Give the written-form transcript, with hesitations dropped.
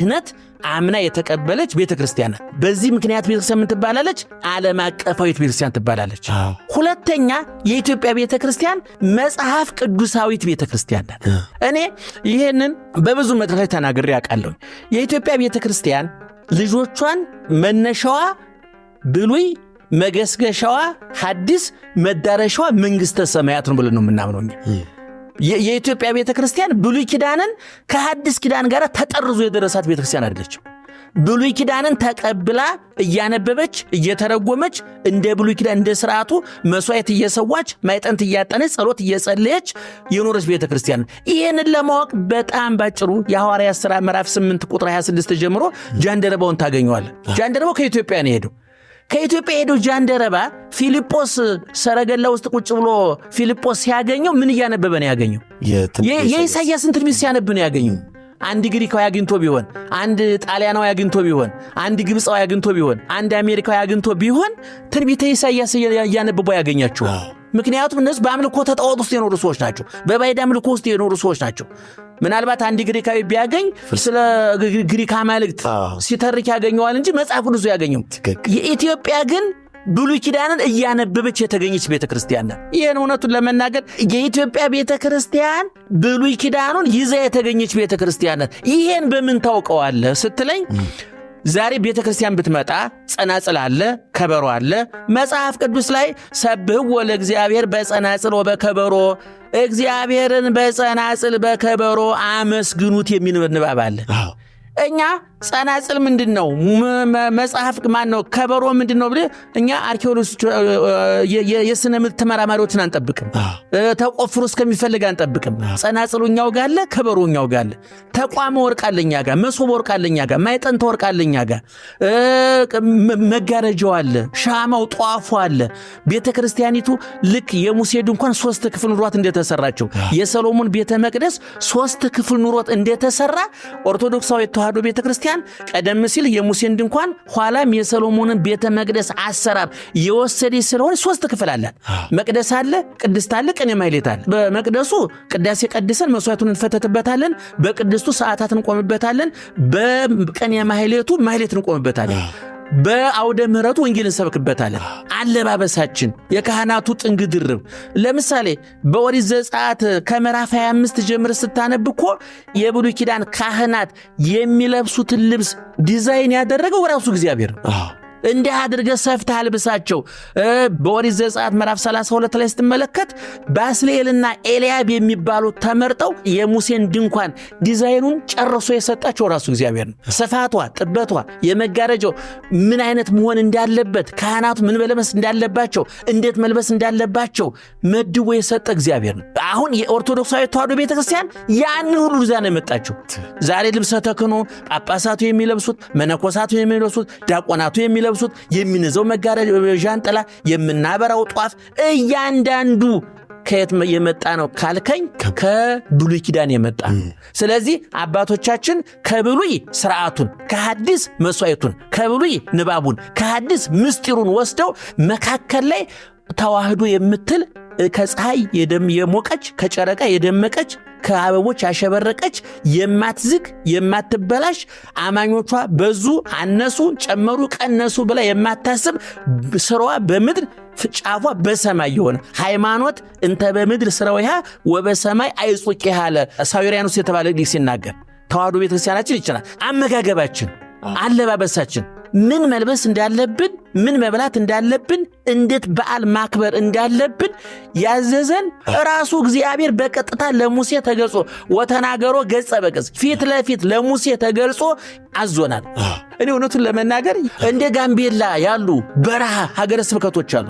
ድነት አምና የተቀበለች ቤተክርስቲያን ናት። በዚህ ምክንያት ቤተክርስቲያን ትባላለች፣ ዓለም አቀፋዊት ቤተክርስቲያን ትባላለች። ሁለተኛ የኢትዮጵያ ቤተክርስቲያን መጽሐፍ ቅዱሳዊት ቤተክርስቲያን ናት። እኔ ይሄንን በብዙ መድረክ ላይ ተናግሬ አውቃለሁ። የኢትዮጵያ ቤተክርስቲያን ልጆቿን መነሻዋ ብሉይ መገስገሻዋ ሐዲስ መዳረሻዋ መንግስተ ሰማያት ነው ብለን ነው የምናምነው። የኢትዮጵያ ቤተክርስቲያን ብሉይ ኪዳንን ከሐዲስ ኪዳን ጋር ተጠርዞ የደረሳት ቤተክርስቲያን አይደለችም። ብሉይ ኪዳንን ተቀብላ እያነበበች እየተረጎመች እንደ ብሉይ ኪዳን እንደ ሥርዓቱ መስዋዕት እየሰዋች ማይጠንት እያጠነች ጸሎት እየጸለየች የኖረች ቤተክርስቲያን። ይሄንን ለማወቅ በጣም ባጭሩ የሐዋርያት ሥራ ምዕራፍ 8 ቁጥር 26 ጀምሮ ጃንደረባውን ታገኘዋለህ። ጃንደረባው ከኢትዮጵያ ነው የሄደው። ከኢትዮጵያ ሄዶ ጃንደረባ ፊልጶስ ሰረገላ ውስጥ ቁጭ ብሎ ፊልጶስ ሲያገኘው ምን እያነበበ ነው ያገኘው? የኢሳይያስን ትንቢት ሲያነብ ነው ያገኘው። አንድ ግሪካዊ አግኝቶ ቢሆን፣ አንድ ጣሊያናዊ አግኝቶ ቢሆን፣ አንድ ግብፃዊ አግኝቶ ቢሆን፣ አንድ አሜሪካዊ አግኝቶ ቢሆን ትንቢተ ኢሳይያስ እያነበቡ ያገኛቸው። ምክንያቱም እነሱ በአምልኮ ተጣዖት ውስጥ የኖሩ ሰዎች ናቸው። በባዕድ አምልኮ ውስጥ የኖሩ ሰዎች ናቸው። ምናልባት አንድ ግሪካዊ ቢያገኝ ስለ ግሪክ አማልክት ሲተርክ ያገኘዋል እንጂ መጽሐፍ ቅዱስ ያገኘው። የኢትዮጵያ ግን ብሉይ ኪዳንን እያነበበች የተገኘች ቤተክርስቲያን ናት። ይሄን እውነቱን ለመናገር የኢትዮጵያ ቤተክርስቲያን ብሉይ ኪዳኑን ይዛ የተገኘች ቤተክርስቲያን ናት። ይሄን በምን ታውቀዋለህ ስትለኝ ዛሬ ቤተክርስቲያን ብትመጣ ጸናጽል አለ፣ ከበሮ አለ። መጽሐፍ ቅዱስ ላይ ሰብሕዎ ለእግዚአብሔር በጸናጽል ወበከበሮ፣ እግዚአብሔርን በጸናጽል በከበሮ አመስግኑት የሚል ንባብ አለ። እኛ ጸናጽል ምንድነው? መጽሐፍ ማነው? ከበሮ ምንድነው ብለ እኛ አርኪኦሎጂስት የስነ ምድር ተመራማሪዎችን አንጠብቅም። ተቆፍሮ እስከሚፈልግ አንጠብቅም። ጸናጽሉኛው ጋር አለ፣ ከበሮኛው ጋር አለ። ተቋም ወርቅ አለኛ ጋር፣ መሶብ ወርቅ አለኛ ጋር፣ ማይጠንት ወርቅ አለኛ ጋር፣ መጋረጃው አለ፣ ሻማው ጧፉ አለ። ቤተክርስቲያኒቱ ልክ የሙሴ ድንኳን 3 ክፍል ኑሯት እንደተሰራቸው የሰሎሞን ቤተ መቅደስ 3 ክፍል ኑሮት እንደተሰራ ኦርቶዶክሳዊ ተዋህዶ ቤተክርስቲያን ቀደም ሲል የሙሴን ድንኳን ኋላም የሰሎሞንን ቤተ መቅደስ አሰራር የወሰደች ስለሆነ 3 ክፍል አላት። መቅደስ አለ፣ ቅድስት አለ፣ ቅኔ ማህሌት አለ። በመቅደሱ ቅዳሴ ቀድሰን መስዋዕቱን እንፈተትበታለን። በቅድስቱ ሰዓታት እንቆምበታለን። በቅኔ ማህሌቱ ማህሌት እንቆምበታለን። በአውደ ምሕረቱ ወንጌል እንሰብክበታለን። አለባበሳችን የካህናቱ ጥንግ ድርብ። ለምሳሌ በኦሪት ዘጸአት ከምዕራፍ 25 ጀምር ስታነብ እኮ የብሉይ ኪዳን ካህናት የሚለብሱትን ልብስ ዲዛይን ያደረገው ራሱ እግዚአብሔር ነው። እንዲህ አድርገህ ሰፍተህ አልብሳቸው። በኦሪት ዘጸአት ምዕራፍ 32 ላይ ስትመለከት ባስልኤልና ኤልያብ የሚባሉት ተመርጠው የሙሴን ድንኳን ዲዛይኑን ጨርሶ የሰጣቸው ራሱ እግዚአብሔር ነው። ስፋቷ፣ ጥበቷ፣ የመጋረጃው ምን አይነት መሆን እንዳለበት፣ ካህናቱ ምን መልበስ እንዳለባቸው፣ እንዴት መልበስ እንዳለባቸው መድቦ የሰጠ እግዚአብሔር ነው። አሁን የኦርቶዶክሳዊ ተዋህዶ ቤተክርስቲያን ያንን ሁሉ ይዛ ነው የመጣችው። ዛሬ ልብሰ ተክህኖ ጳጳሳቱ የሚለብሱት፣ መነኮሳቱ የሚለብሱት፣ ዲያቆናቱ የሚለብሱት፣ የሚነዘው መጋረጃ ዣንጥላ፣ የምናበራው ጧፍ እያንዳንዱ ከየት የመጣ ነው ካልከኝ ከብሉይ ኪዳን የመጣ። ስለዚህ አባቶቻችን ከብሉይ ሥርዓቱን፣ ከሐዲስ መስዋዕቱን፣ ከብሉይ ንባቡን፣ ከሐዲስ ምስጢሩን ወስደው መካከል ላይ ተዋህዶ የምትል ከፀሐይ የሞቀች ከጨረቃ የደመቀች ከአበቦች ያሸበረቀች የማትዝግ የማትበላሽ አማኞቿ በዙ አነሱ ጨመሩ ቀነሱ ብላ የማታስብ ስራዋ በምድር ጫፏ በሰማይ የሆነ ሃይማኖት እንተ በምድር ስራዊሃ ወበሰማይ አይጹቂሃ አለ ሳዊሪያኖስ የተባለ ሊቅ ሲናገር። ተዋህዶ ቤተክርስቲያናችን ይችላል። አመጋገባችን፣ አለባበሳችን፣ ምን መልበስ እንዳለብን፣ ምን መብላት እንዳለብን፣ እንዴት በዓል ማክበር እንዳለብን ያዘዘን ራሱ እግዚአብሔር በቀጥታ ለሙሴ ተገልጾ ወተናገሮ ገጸ በገጽ ፊት ለፊት ለሙሴ ተገልጾ አዞናል። እኔ እውነቱን ለመናገር እንደ ጋምቤላ ያሉ በረሃ ሀገረ ስብከቶች አሉ።